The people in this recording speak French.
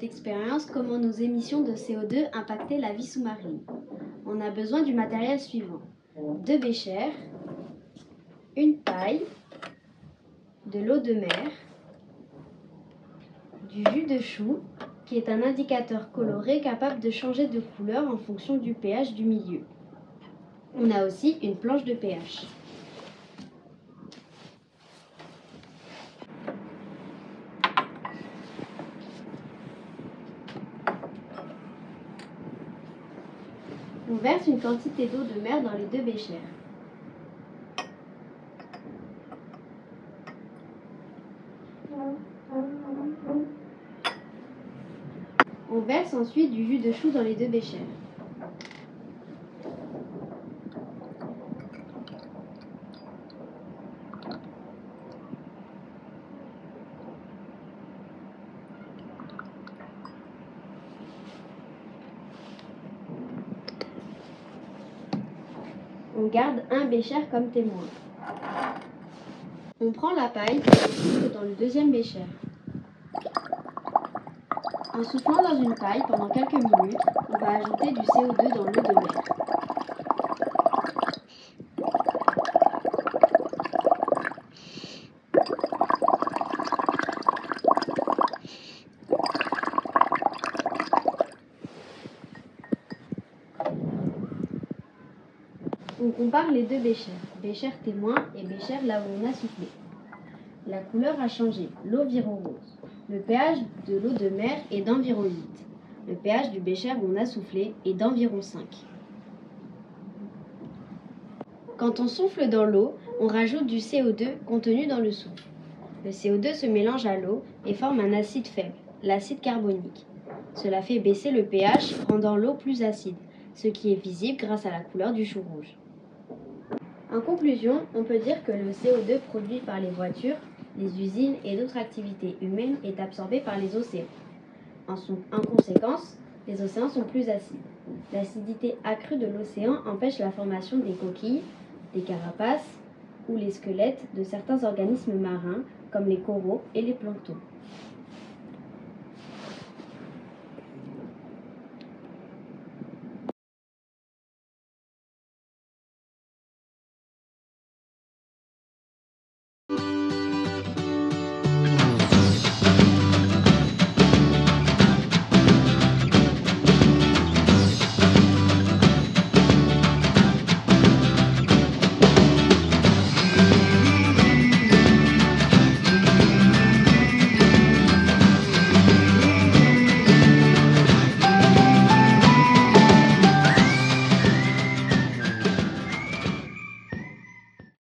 expérience comment nos émissions de CO2 impactaient la vie sous-marine. On a besoin du matériel suivant: 2 béchers, une paille, de l'eau de mer, du jus de chou, qui est un indicateur coloré capable de changer de couleur en fonction du pH du milieu. On a aussi une planche de pH. On verse une quantité d'eau de mer dans les 2 béchers. On verse ensuite du jus de chou dans les 2 béchers. On garde un bécher comme témoin. On prend la paille et on souffle dans le 2e bécher. En soufflant dans une paille pendant quelques minutes, on va ajouter du CO2 dans l'eau de mer. On compare les 2 béchers, bécher témoin et bécher là où on a soufflé. La couleur a changé, l'eau vire au rose. Le pH de l'eau de mer est d'environ 8. Le pH du bécher où on a soufflé est d'environ 5. Quand on souffle dans l'eau, on rajoute du CO2 contenu dans le souffle. Le CO2 se mélange à l'eau et forme un acide faible, l'acide carbonique. Cela fait baisser le pH, rendant l'eau plus acide, ce qui est visible grâce à la couleur du chou rouge. En conclusion, on peut dire que le CO2 produit par les voitures, les usines et d'autres activités humaines est absorbé par les océans. En conséquence, les océans sont plus acides. L'acidité accrue de l'océan empêche la formation des coquilles, des carapaces ou les squelettes de certains organismes marins comme les coraux et les planctons.